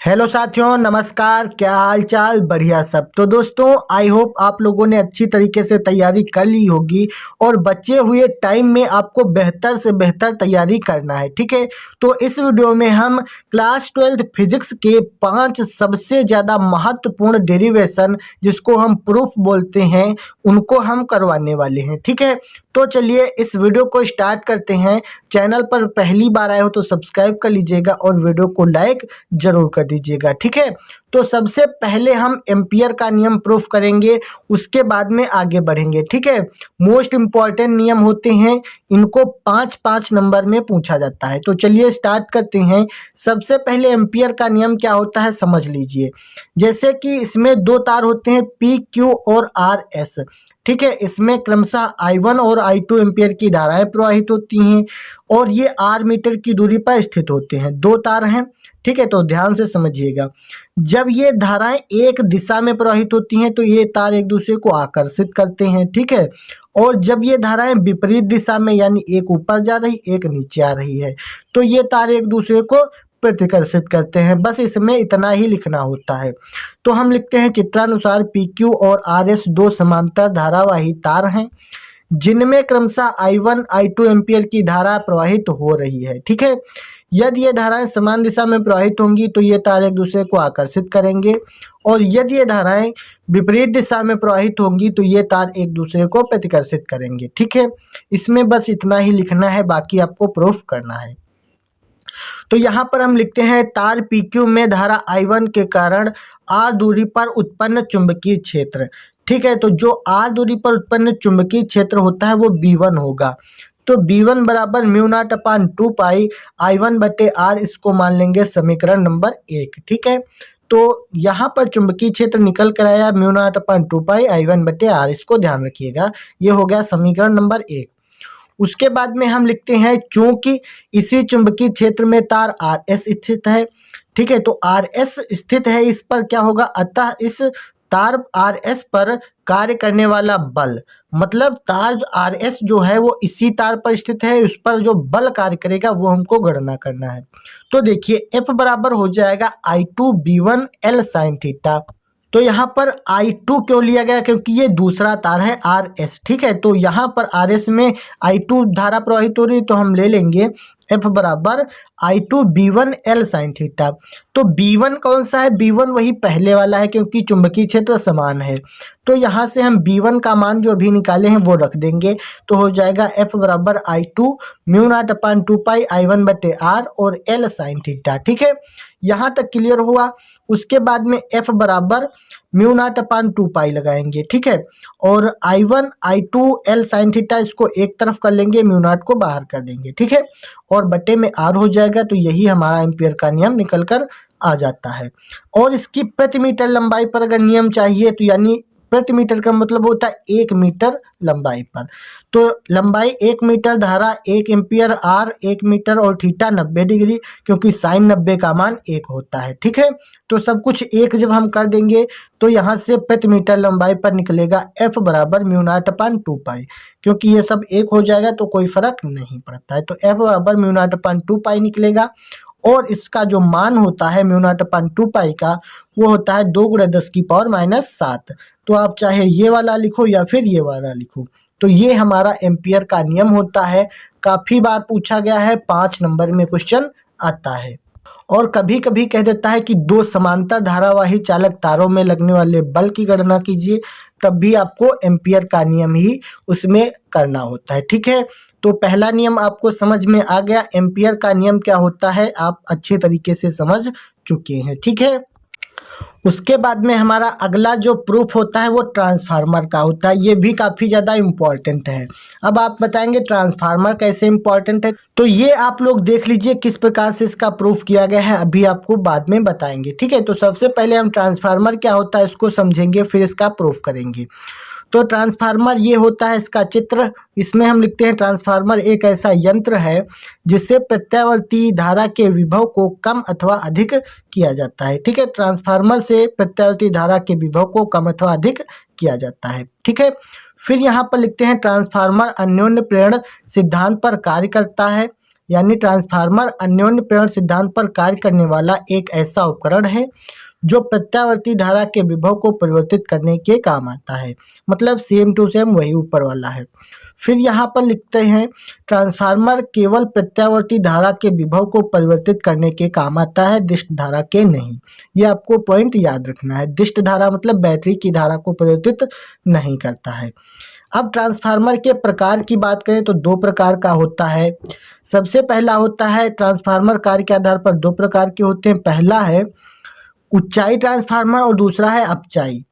Hello साथियों, नमस्कार। क्या हाल चाल? बढ़िया सब। तो दोस्तों, आई होप आप लोगों ने अच्छी तरीके से तैयारी कर ली होगी और बचे हुए टाइम में आपको बेहतर से बेहतर तैयारी करना है। ठीक है, तो इस वीडियो में हम क्लास 12 फिजिक्स के 5 सबसे ज़्यादा महत्वपूर्ण डेरिवेशन, जिसको हम प्रूफ बोलते हैं, उनको हम करवाने वाले हैं। ठीक है, तो चलिए इस वीडियो को स्टार्ट करते हैं। चैनल पर पहली बार आए हो तो सब्सक्राइब कर लीजिएगा और वीडियो को लाइक जरूर कर दीजिएगा। ठीक है, तो सबसे पहले हम एम्पियर का नियम प्रूफ करेंगे, उसके बाद में आगे बढ़ेंगे। ठीक है, मोस्ट इंपॉर्टेंट नियम होते हैं, इनको 5-5 नंबर में पूछा जाता है। तो चलिए स्टार्ट करते हैं। सबसे पहले एम्पियर का नियम क्या होता है समझ लीजिए। जैसे कि इसमें दो तार होते हैं, पी क्यू और आर एस। ठीक है, इसमें क्रमशः I1 और I2 एम्पियर की धाराएं प्रवाहित होती हैं और ये आर मीटर की दूरी पर स्थित होते हैं। दो तार हैं। ठीक है, तो ध्यान से समझिएगा। जब ये धाराएं एक दिशा में प्रवाहित होती हैं तो ये तार एक दूसरे को आकर्षित करते हैं। ठीक है, और जब ये धाराएं विपरीत दिशा में, यानी एक ऊपर जा रही एक नीचे आ रही है, तो ये तार एक दूसरे को प्रतिकर्षित करते हैं। बस इसमें इतना ही लिखना होता है। तो हम लिखते हैं, चित्रानुसार पी क्यू और आर एस दो समांतर धारावाही तार हैं जिनमें क्रमशः I1 I2 एम्पियर की धारा प्रवाहित हो रही है। ठीक है, यदि ये धाराएं समान दिशा में प्रवाहित होंगी तो ये तार एक दूसरे को आकर्षित करेंगे, और यदि ये धाराएं विपरीत दिशा में प्रवाहित होंगी तो ये तार एक दूसरे को प्रतिकर्षित करेंगे। ठीक है, इसमें बस इतना ही लिखना है, बाकी आपको प्रूफ करना है। तो यहाँ पर हम लिखते हैं, तार PQ में धारा I1 के कारण R दूरी पर उत्पन्न चुंबकीय क्षेत्र। ठीक है, तो जो R दूरी पर उत्पन्न चुंबकीय क्षेत्र होता है वो B1 होगा। तो B1 बराबर μ0/2 पाई I1 बटे R, इसको मान लेंगे समीकरण नंबर 1। ठीक है, तो यहाँ पर चुंबकीय क्षेत्र निकल कर आया μ0/2 पाई I1 बटे R, इसको ध्यान रखिएगा। ये हो गया समीकरण नंबर 1। उसके बाद में हम लिखते हैं, चूंकि इसी चुंबकीय क्षेत्र में तार आर एस स्थित है। ठीक है, तो आर एस स्थित है, इस पर क्या होगा, अतः इस तार आर एस पर कार्य करने वाला बल, मतलब तार आर एस जो है वो इसी तार पर स्थित है, उस पर जो बल कार्य करेगा वो हमको गणना करना है। तो देखिए, एफ बराबर हो जाएगा I2 B1 L sin theta. तो यहाँ पर I2 क्यों लिया गया, क्योंकि ये दूसरा तार है RS। ठीक है, तो यहाँ पर RS में I2 धारा प्रवाहित हो रही है, तो हम ले लेंगे F बराबर I2 B1 L sin theta. तो B1 कौन सा है, B1 वही पहले वाला है, क्योंकि चुंबकीय क्षेत्र समान है। तो यहाँ से हम B1 का मान जो अभी निकाले हैं वो रख देंगे, तो हो जाएगा F बराबर I2 μ0/2 पाई I1 बटे R और L sin थीटा। ठीक है, यहाँ तक क्लियर हुआ। उसके बाद में F बराबर μ0/2 पाई लगाएंगे। ठीक है, और I1 I2 L sin theta, इसको एक तरफ कर लेंगे, μ0 को बाहर कर देंगे। ठीक है, और बटे में R हो जाएगा। तो यही हमारा एम्पियर का नियम निकल कर आ जाता है। और इसकी प्रति मीटर लंबाई पर अगर नियम चाहिए, तो यानी प्रति मीटर का मतलब होता है 1 मीटर लंबाई पर। तो लंबाई 1 मीटर, धारा 1 एम्पियर, R 1 मीटर और थीटा 90 डिग्री, क्योंकि साइन 90 का मान 1 होता है। ठीक है, तो सब कुछ एक जब हम कर देंगे तो यहाँ से प्रति मीटर लंबाई पर निकलेगा F बराबर μ0/2 पाई, क्योंकि ये सब एक हो जाएगा तो कोई फर्क नहीं पड़ता है। तो F बराबर μ0/2 पाई निकलेगा, और इसका जो मान होता है μ0/2 पाई का, वो होता है 2 × 10⁻⁷। तो आप चाहे ये वाला लिखो या फिर ये वाला लिखो। तो ये हमारा एम्पियर का नियम होता है। काफ़ी बार पूछा गया है, 5 नंबर में क्वेश्चन आता है। और कभी कभी कह देता है कि दो समांतर धारावाही चालक तारों में लगने वाले बल की गणना कीजिए, तब भी आपको एम्पियर का नियम ही उसमें करना होता है। ठीक है, तो पहला नियम आपको समझ में आ गया, एम्पियर का नियम क्या होता है आप अच्छे तरीके से समझ चुके हैं। ठीक है, उसके बाद में हमारा अगला जो प्रूफ होता है वो ट्रांसफार्मर का होता है। ये भी काफ़ी ज़्यादा इम्पॉर्टेंट है। अब आप बताएंगे ट्रांसफार्मर कैसे इम्पॉर्टेंट है, तो ये आप लोग देख लीजिए किस प्रकार से इसका प्रूफ किया गया है, अभी आपको बाद में बताएंगे। ठीक है, तो सबसे पहले हम ट्रांसफार्मर क्या होता है इसको समझेंगे, फिर इसका प्रूफ करेंगे। तो ट्रांसफार्मर ये होता है इसका चित्र। इसमें हम लिखते हैं, ट्रांसफार्मर एक ऐसा यंत्र है जिससे प्रत्यावर्ती धारा के विभव को कम अथवा अधिक किया जाता है। ठीक है, ट्रांसफार्मर से प्रत्यावर्ती धारा के विभव को कम अथवा अधिक किया जाता है। ठीक है, फिर यहाँ पर लिखते हैं, ट्रांसफार्मर अन्योन्य प्रेरण सिद्धांत पर कार्य करता है। यानी ट्रांसफार्मर अन्योन्य प्रेरण सिद्धांत पर कार्य करने वाला एक ऐसा उपकरण है जो प्रत्यावर्ती धारा के विभव को परिवर्तित करने के काम आता है। मतलब सेम टू सेम वही ऊपर वाला है। फिर यहाँ पर लिखते हैं ट्रांसफार्मर केवल प्रत्यावर्ती धारा के विभव को परिवर्तित करने के काम आता है, दिष्ट धारा के नहीं। ये आपको पॉइंट याद रखना है। दिष्ट धारा मतलब बैटरी की धारा को परिवर्तित नहीं करता है। अब ट्रांसफार्मर के प्रकार की बात करें तो दो प्रकार का होता है। सबसे पहला होता है ट्रांसफार्मर कार्य के आधार पर दो प्रकार के होते हैं। पहला है ऊंचाई ट्रांसफार्मर और दूसरा है अपचाई।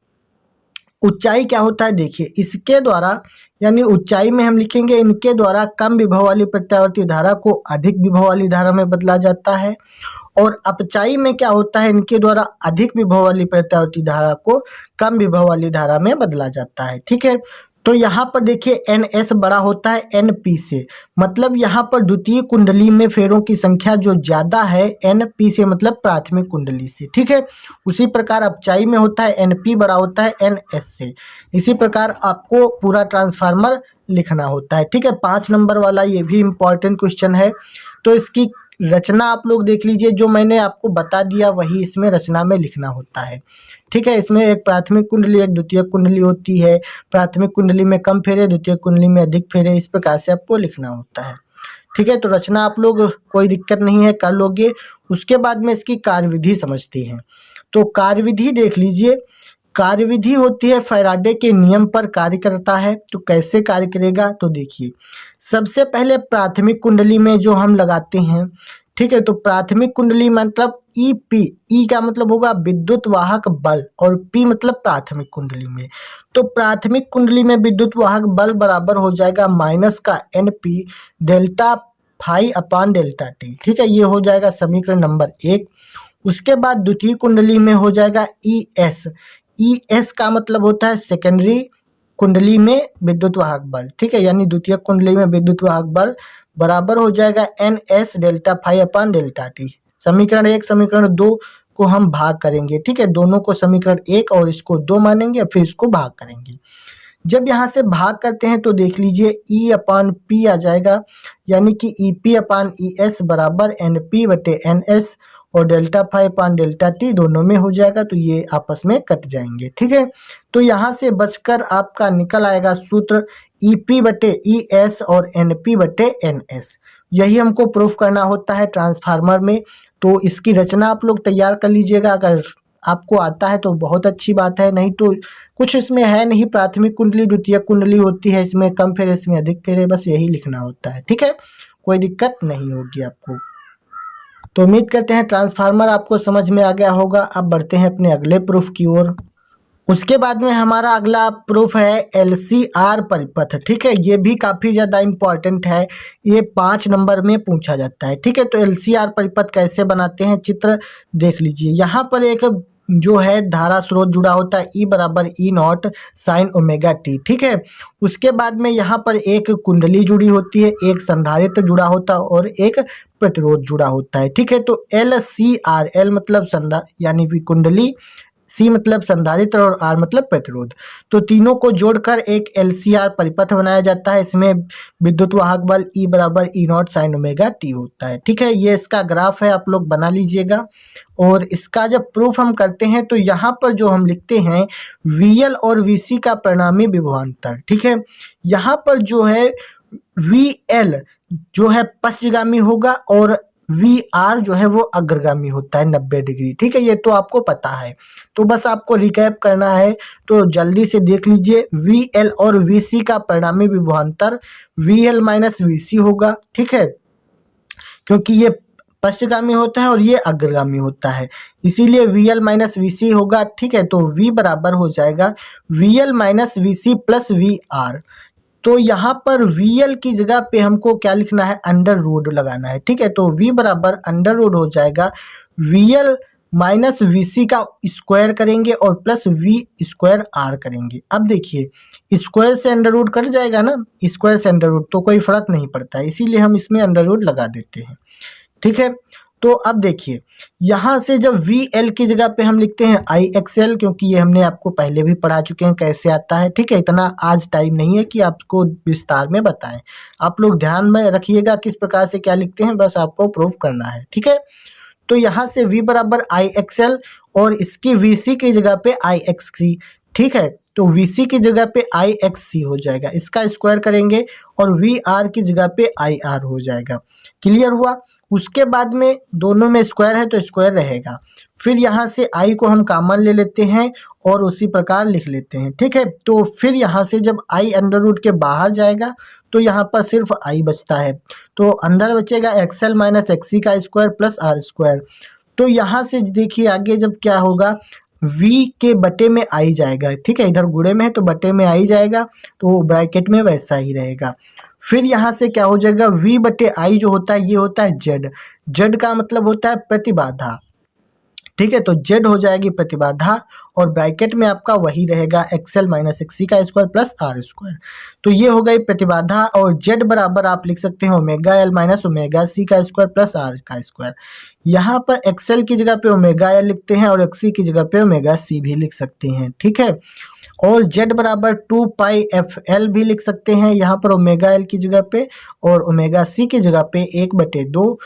ऊंचाई क्या होता है देखिए, इसके द्वारा यानी ऊंचाई में हम लिखेंगे इनके द्वारा कम विभव वाली प्रत्यावर्ती धारा को अधिक विभव वाली धारा में बदला जाता है। और अपचाई में क्या होता है, इनके द्वारा अधिक विभव वाली प्रत्यावर्ती धारा को कम विभव वाली धारा में बदला जाता है। ठीक है, तो यहाँ पर देखिए NS बड़ा होता है NP से, मतलब यहाँ पर द्वितीय कुंडली में फेरों की संख्या जो ज्यादा है NP से, मतलब प्राथमिक कुंडली से। ठीक है, उसी प्रकार अपचाई में होता है NP बड़ा होता है NS से। इसी प्रकार आपको पूरा ट्रांसफार्मर लिखना होता है। ठीक है, 5 नंबर वाला ये भी इम्पोर्टेंट क्वेश्चन है। तो इसकी रचना आप लोग देख लीजिए, जो मैंने आपको बता दिया वही इसमें रचना में लिखना होता है। ठीक है, इसमें एक प्राथमिक कुंडली एक द्वितीय कुंडली होती है। प्राथमिक कुंडली में कम फेरे, द्वितीय कुंडली में अधिक फेरे, इस प्रकार से आपको लिखना होता है। ठीक है, तो रचना आप लोग कोई दिक्कत नहीं है, कर लोगे। उसके बाद में इसकी कार्यविधि समझते हैं। तो कार्यविधि देख लीजिए, कार्यविधि होती है फैराडे के नियम पर कार्य करता है। तो कैसे कार्य करेगा तो देखिए, सबसे पहले प्राथमिक कुंडली में जो हम लगाते हैं, ठीक है, तो प्राथमिक कुंडली मतलब EP, ई का मतलब होगा विद्युत वाहक बल और P मतलब प्राथमिक कुंडली में। तो प्राथमिक कुंडली में विद्युत वाहक बल बराबर हो जाएगा माइनस का NP delta phi upon delta T। ठीक है, ये हो जाएगा समीकरण नंबर 1। उसके बाद द्वितीय कुंडली में हो जाएगा ES। ES का मतलब होता है सेकेंडरी कुंडली में विद्युत वाहक बल। ठीक है, यानी द्वितीय कुंडली में विद्युत वाहक बल बराबर हो जाएगा NS delta phi upon delta T। समीकरण 1 समीकरण 2 को हम भाग करेंगे। ठीक है, दोनों को समीकरण 1 और इसको 2 मानेंगे, फिर इसको भाग करेंगे। जब यहाँ से भाग करते हैं तो देख लीजिए E अपान P आ जाएगा, यानी कि EP अपान ES बराबर NP बटे NS और delta phi upon delta T दोनों में हो जाएगा, तो ये आपस में कट जाएंगे। ठीक है, तो यहाँ से बचकर आपका निकल आएगा सूत्र EP बटे ES और NP बटे NS। यही हमको प्रूफ करना होता है ट्रांसफार्मर में। तो इसकी रचना आप लोग तैयार कर लीजिएगा, अगर आपको आता है तो बहुत अच्छी बात है, नहीं तो कुछ इसमें है नहीं। प्राथमिक कुंडली द्वितीय कुंडली होती है, इसमें कम फेरे इसमें अधिक फेरे, बस यही लिखना होता है। ठीक है, कोई दिक्कत नहीं होगी आपको। तो उम्मीद करते हैं ट्रांसफार्मर आपको समझ में आ गया होगा। अब बढ़ते हैं अपने अगले प्रूफ की ओर। उसके बाद में हमारा अगला प्रूफ है LCR परिपथ। ठीक है, ये भी काफ़ी ज़्यादा इम्पॉर्टेंट है, ये 5 नंबर में पूछा जाता है। ठीक है, तो LCR परिपथ कैसे बनाते हैं, चित्र देख लीजिए। यहाँ पर एक जो है धारा स्रोत जुड़ा होता है E बराबर E0 साइन ओमेगा T। ठीक है, उसके बाद में यहाँ पर एक कुंडली जुड़ी होती है, एक संधारित्र जुड़ा होता है और एक प्रतिरोध जुड़ा होता है। ठीक है, तो LCR, L मतलब संधा यानी कि कुंडली, C मतलब संधारित्र और R मतलब प्रतिरोध, तो तीनों को जोड़कर एक LCR परिपथ बनाया जाता है। इसमें विद्युत वाहक बल E बराबर E0 साइन ओमेगा T होता है। ठीक है, ये इसका ग्राफ है, आप लोग बना लीजिएगा। और इसका जब प्रूफ हम करते हैं तो यहाँ पर जो हम लिखते हैं VL और VC का परिणामी विभवांतर। ठीक है, यहाँ पर जो है VL जो है पश्चगामी होगा और VR जो है वो अग्रगामी होता है 90 डिग्री। ठीक है, ये तो आपको पता है, तो बस आपको रिकैप करना है। तो जल्दी से देख लीजिए, VL और VC का परिणामी विभवांतर VL माइनस VC होगा। ठीक है, क्योंकि ये पश्चगामी होता है और ये अग्रगामी होता है, इसीलिए VL माइनस VC होगा। ठीक है, तो V बराबर हो जाएगा VL minus VC plus VR। तो यहाँ पर VL की जगह पे हमको क्या लिखना है, अंडर रूट लगाना है। ठीक है, तो V बराबर अंडर रूट हो जाएगा VL माइनस VC का स्क्वायर करेंगे और प्लस V स्क्वायर R करेंगे। अब देखिए स्क्वायर से अंडर रूट कट जाएगा ना, स्क्वायर से अंडर रूट तो कोई फर्क नहीं पड़ता है, इसीलिए हम इसमें अंडर रूट लगा देते हैं। ठीक है, तो अब देखिए यहाँ से जब वी एल की जगह पे हम लिखते हैं आई एक्सएल, क्योंकि ये हमने आपको पहले भी पढ़ा चुके हैं कैसे आता है, ठीक है। इतना आज टाइम नहीं है कि आपको विस्तार में बताएं, आप लोग ध्यान में रखिएगा किस प्रकार से क्या लिखते हैं, बस आपको प्रूफ करना है, ठीक है। तो यहाँ से v बराबर आई एक्सएल और इसकी वी सी की जगह पे आई एक्स सी, ठीक है। तो वी सी की जगह पे आई एक्स सी हो जाएगा, इसका स्क्वायर करेंगे और वी आर की जगह पे आई आर हो जाएगा। क्लियर हुआ। उसके बाद में दोनों में स्क्वायर है तो स्क्वायर रहेगा। फिर यहाँ से आई को हम कॉमन ले लेते हैं और उसी प्रकार लिख लेते हैं, ठीक है। तो फिर यहाँ से जब आई अंडर रूट के बाहर जाएगा तो यहाँ पर सिर्फ आई बचता है, तो अंदर बचेगा एक्सएल माइनस एक्सी का स्क्वायर प्लस आर स्क्वायर। तो यहाँ से देखिए आगे जब क्या होगा, v के बटे में आई जाएगा, ठीक है। इधर गुणे में है तो बटे में आई जाएगा, तो ब्रैकेट में वैसा ही रहेगा। फिर यहाँ से क्या हो जाएगा, v बटे आई जो होता है ये होता है z, z का मतलब होता है प्रतिबाधा, ठीक है। तो z हो जाएगी प्रतिबाधा और ब्रैकेट में आपका वही रहेगा एक्सएल माइनस एक्सी का स्क्वायर प्लस आर स्क्वायर। तो ये हो गई प्रतिबाधा और z बराबर आप लिख सकते हैं omega L minus omega C का स्क्वायर प्लस आर का स्क्वायर। यहाँ पर एक्सएल की जगह पे ओमेगा एल लिखते हैं और एक्सी की जगह पे ओमेगा सी भी लिख सकते हैं, ठीक है। और z बराबर 2 पाई एफ एल भी लिख सकते हैं यहाँ पर ओमेगा एल की जगह पे, और ओमेगा सी की जगह पे 1/2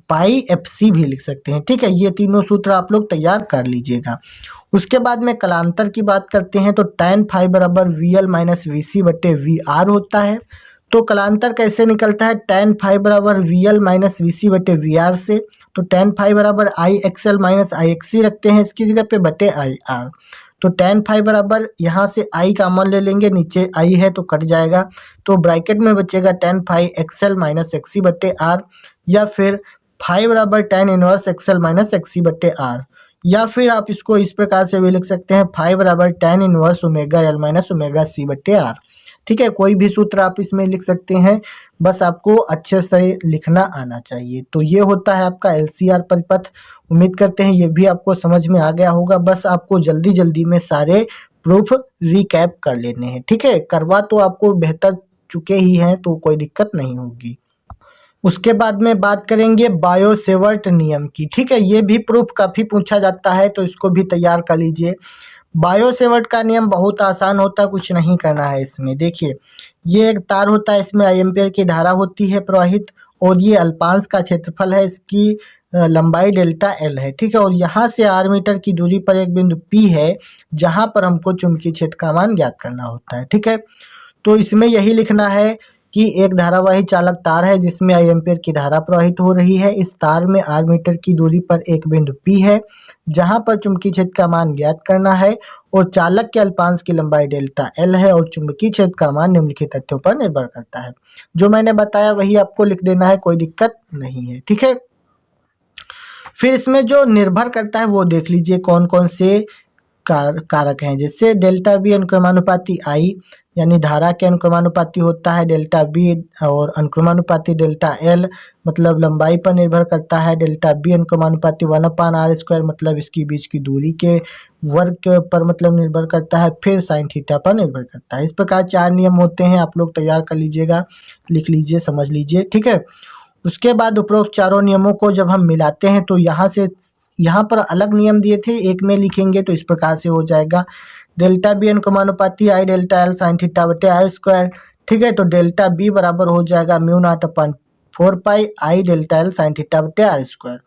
पाई एफ सी भी लिख सकते हैं, ठीक है। ये तीनों सूत्र आप लोग तैयार कर लीजिएगा। उसके बाद में कलांतर की बात करते हैं तो tan फाई बराबर वी एल माइनस वी सी बटे वी आर होता है। तो कलांतर कैसे निकलता है, tan फाई बराबर वी एल माइनस वी सी बटे वी आर से, तो tan फाई बराबर आई एक्स एल माइनस आई एक्स सी रखते हैं इसकी जगह पे बटे आई आर। तो tan फाई बराबर यहाँ से आई कॉमन ले लेंगे, नीचे आई है तो कट जाएगा, तो ब्रैकेट में बचेगा tan phi X L minus X C बटे आर, या फिर फाई बराबर tan inverse X L minus X C बटे आर, या फिर आप इसको इस प्रकार से भी लिख सकते हैं फाई बराबर tan inverse omega L minus omega C बटे आर, ठीक है। कोई भी सूत्र आप इसमें लिख सकते हैं, बस आपको अच्छे से लिखना आना चाहिए। तो ये होता है आपका एलसीआर परिपथ। उम्मीद करते हैं ये भी आपको समझ में आ गया होगा, बस आपको जल्दी जल्दी में सारे प्रूफ रिकैप कर लेने हैं, ठीक है। करवा तो आपको बेहतर चुके ही हैं तो कोई दिक्कत नहीं होगी। उसके बाद में बात करेंगे बायो सेवर्ट नियम की, ठीक है। ये भी प्रूफ काफ़ी पूछा जाता है तो इसको भी तैयार कर लीजिए। बायो सेवर्ट का नियम बहुत आसान होता है, कुछ नहीं करना है इसमें। देखिए ये एक तार होता है, इसमें आई एम्पियर की धारा होती है प्रवाहित, और ये अल्पांश का क्षेत्रफल है, इसकी लंबाई डेल्टा एल है, ठीक है। और यहाँ से आर मीटर की दूरी पर एक बिंदु पी है जहाँ पर हमको चुंबकीय क्षेत्र का मान ज्ञात करना होता है, ठीक है। तो इसमें यही लिखना है कि एक धारावाही चालक तार है जिसमें आई एम्पियर की धारा प्रवाहित हो रही है। इस तार में आर मीटर की दूरी पर एक बिंदु पी है जहां पर चुंबकीय क्षेत्र का मान ज्ञात करना है, और चालक के अल्पांश की लंबाई डेल्टा एल है, और चुंबकीय क्षेत्र का मान निम्नलिखित तथ्यों पर निर्भर करता है। जो मैंने बताया वही आपको लिख देना है, कोई दिक्कत नहीं है, ठीक है। फिर इसमें जो निर्भर करता है वो देख लीजिए कौन कौन से कारक हैं। जैसे डेल्टा बी अनुक्रमानुपाती आई यानी धारा के अनुक्रमानुपाती होता है, डेल्टा बी और अनुक्रमानुपाती डेल्टा एल मतलब लंबाई पर निर्भर करता है, डेल्टा बी अनुक्रमानुपाती 1/r² मतलब इसकी बीच की दूरी के वर्ग पर मतलब निर्भर करता है, फिर साइन थीटा पर निर्भर करता है। इस प्रकार 4 नियम होते हैं, आप लोग तैयार कर लीजिएगा, लिख लीजिए, समझ लीजिए, ठीक है। उसके बाद उपरोक्त चारों नियमों को जब हम मिलाते हैं तो यहाँ पर अलग नियम दिए थे, एक में लिखेंगे तो इस प्रकार से हो जाएगा डेल्टा बी अनुक्रमानुपाती आई डेल्टा एल साइन थीटा बटे आर स्क्वायर, ठीक है। तो डेल्टा बी बराबर हो जाएगा म्यू नॉट अपन 4 पाई आई डेल्टा एल साइन थीटा बटे आर स्क्वायर।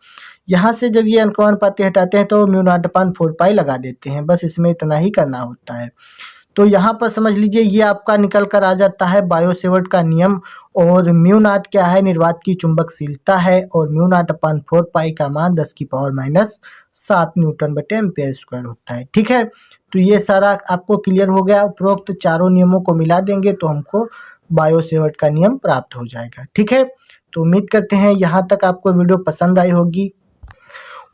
यहाँ से जब ये अनुक्रमानुपाती हटाते हैं तो म्यू नॉट अपन 4 पाई लगा देते हैं, बस इसमें इतना ही करना होता है। तो यहाँ पर समझ लीजिए ये आपका निकल कर आ जाता है बायो सेवर्ट का नियम, और म्यू नॉट क्या है, निर्वात की चुंबकशीलता है, और म्यू नॉट अपन 4 पाई का मान 10⁻⁷ न्यूटन बटे एम्पियर स्क्वायर होता है, ठीक है। तो ये सारा आपको क्लियर हो गया। उपरोक्त चारों नियमों को मिला देंगे तो हमको बायो सेवर्ट का नियम प्राप्त हो जाएगा, ठीक है। तो उम्मीद करते हैं यहाँ तक आपको वीडियो पसंद आई होगी।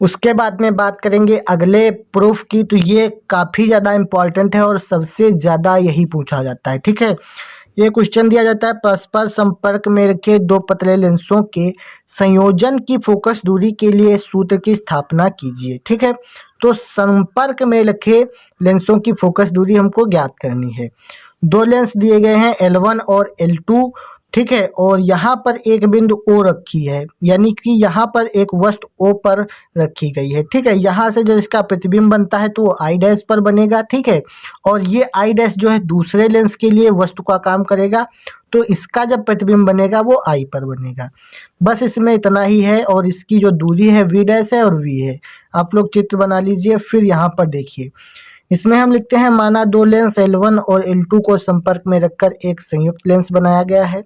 उसके बाद में बात करेंगे अगले प्रूफ की, तो ये काफ़ी ज़्यादा इम्पॉर्टेंट है और सबसे ज़्यादा यही पूछा जाता है, ठीक है। ये क्वेश्चन दिया जाता है परस्पर संपर्क में रखे 2 पतले लेंसों के संयोजन की फोकस दूरी के लिए सूत्र की स्थापना कीजिए, ठीक है। तो संपर्क में रखे लेंसों की फोकस दूरी हमको ज्ञात करनी है। 2 लेंस दिए गए हैं L1 और L2, ठीक है, और यहाँ पर एक बिंदु O रखी है, यानी कि यहाँ पर एक वस्तु O पर रखी गई है। ठीक है, यहाँ से जब इसका प्रतिबिंब बनता है तो वो I डैश पर बनेगा। ठीक है, और ये I डैश जो है दूसरे लेंस के लिए वस्तु का काम करेगा, तो इसका जब प्रतिबिंब बनेगा वो I पर बनेगा। बस इसमें इतना ही है, और इसकी जो दूरी है V डैश है और V है। आप लोग चित्र बना लीजिए। फिर यहाँ पर देखिए, इसमें हम लिखते हैं माना दो लेंस L1 और L2 को संपर्क में रखकर एक संयुक्त लेंस बनाया गया है।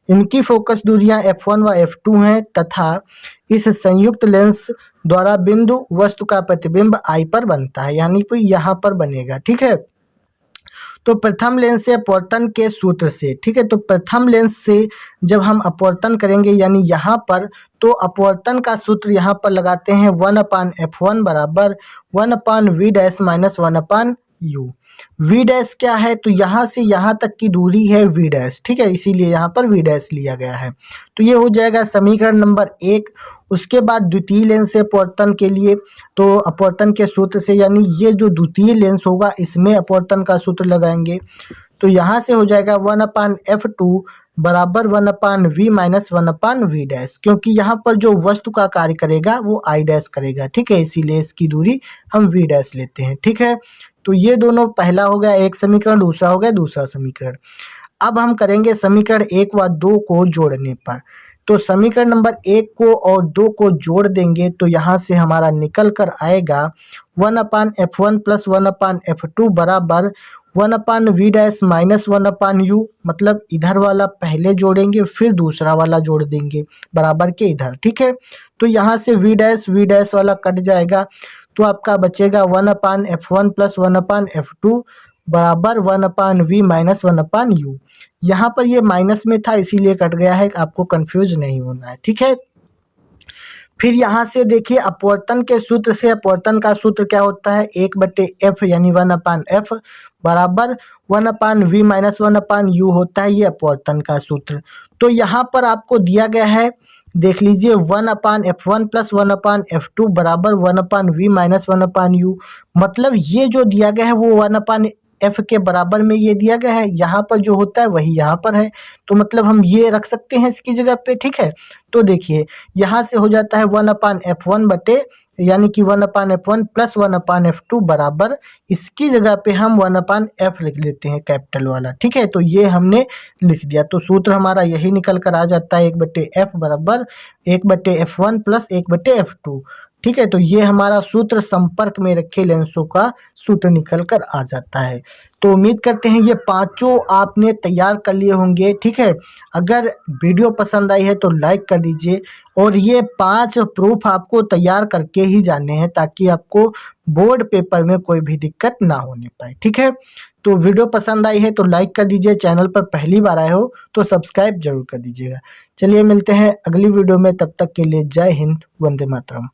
इनकी फोकस दूरियां F1 व F2 हैं तथा इस संयुक्त लेंस द्वारा बिंदु वस्तु का प्रतिबिंब I पर बनता है, यानी कि यहाँ पर बनेगा। ठीक है, तो प्रथम लेंस से अपवर्तन के सूत्र से, ठीक है, तो प्रथम लेंस से जब हम अपवर्तन करेंगे यानी यहाँ पर, तो अपवर्तन का सूत्र यहाँ पर लगाते हैं 1/f1 बराबर 1/v dash minus 1/u। v dash क्या है, तो यहाँ से यहाँ तक की दूरी है v डैश। ठीक है, इसीलिए यहाँ पर v डैश लिया गया है। तो ये हो जाएगा समीकरण नंबर 1। उसके बाद द्वितीय लेंस से अपवर्तन के लिए, तो अपवर्तन के सूत्र से, यानी ये जो द्वितीय लेंस होगा इसमें अपवर्तन का सूत्र लगाएंगे। तो यहाँ से हो जाएगा 1/f2 बराबर 1/v माइनस 1/v डैश, क्योंकि यहाँ पर जो वस्तु का कार्य करेगा वो I डैश करेगा। ठीक है, इसीलिए इसकी दूरी हम v डैश लेते हैं। ठीक है, तो ये दोनों पहला हो गया एक समीकरण, दूसरा हो गया दूसरा समीकरण। अब हम करेंगे समीकरण 1 व 2 को जोड़ने पर। तो समीकरण नंबर 1 को और 2 को जोड़ देंगे तो यहाँ से हमारा निकल कर आएगा 1/f1 प्लस 1/f2 बराबर 1/v डैश माइनस 1/u। मतलब इधर वाला पहले जोड़ेंगे फिर दूसरा वाला जोड़ देंगे बराबर के इधर। ठीक है, तो यहाँ से v डैश वाला कट जाएगा, तो आपका बचेगा 1/f1 प्लस 1/f2 बराबर 1/v माइनस 1/u। यहाँ पर ये माइनस में था इसीलिए कट गया है, आपको कंफ्यूज नहीं होना है। ठीक है, फिर यहाँ से देखिए अपवर्तन के सूत्र से, अपवर्तन का सूत्र क्या होता है 1/f यानी 1/f बराबर 1/v माइनस 1/u होता है, ये अपवर्तन का सूत्र। तो यहाँ पर आपको दिया गया है, देख लीजिए 1/f1 प्लस 1/f2 बराबर 1/v माइनस 1/u। मतलब ये जो दिया गया है वो 1/f के बराबर में ये दिया गया है, यहाँ पर जो होता है वही यहाँ पर है, तो मतलब हम ये रख सकते हैं इसकी जगह पे। ठीक है, तो देखिए यहाँ से हो जाता है 1/f1 बटे, यानी कि 1/f1 प्लस 1/f2 बराबर, इसकी जगह पे हम 1/f लिख लेते हैं कैपिटल वाला। ठीक है, तो ये हमने लिख दिया, तो सूत्र हमारा यही निकल कर आ जाता है 1/f बराबर 1/f1 प्लस 1/f2। ठीक है, तो ये हमारा सूत्र संपर्क में रखे लेंसों का सूत्र निकल कर आ जाता है। तो उम्मीद करते हैं ये पांचों आपने तैयार कर लिए होंगे। ठीक है, अगर वीडियो पसंद आई है तो लाइक कर दीजिए, और ये 5 प्रूफ आपको तैयार करके ही जाने हैं ताकि आपको बोर्ड पेपर में कोई भी दिक्कत ना होने पाए। ठीक है, तो वीडियो पसंद आई है तो लाइक कर दीजिए, चैनल पर पहली बार आए हो तो सब्सक्राइब जरूर कर दीजिएगा। चलिए मिलते हैं अगली वीडियो में, तब तक के लिए जय हिंद, वंदे मातरम।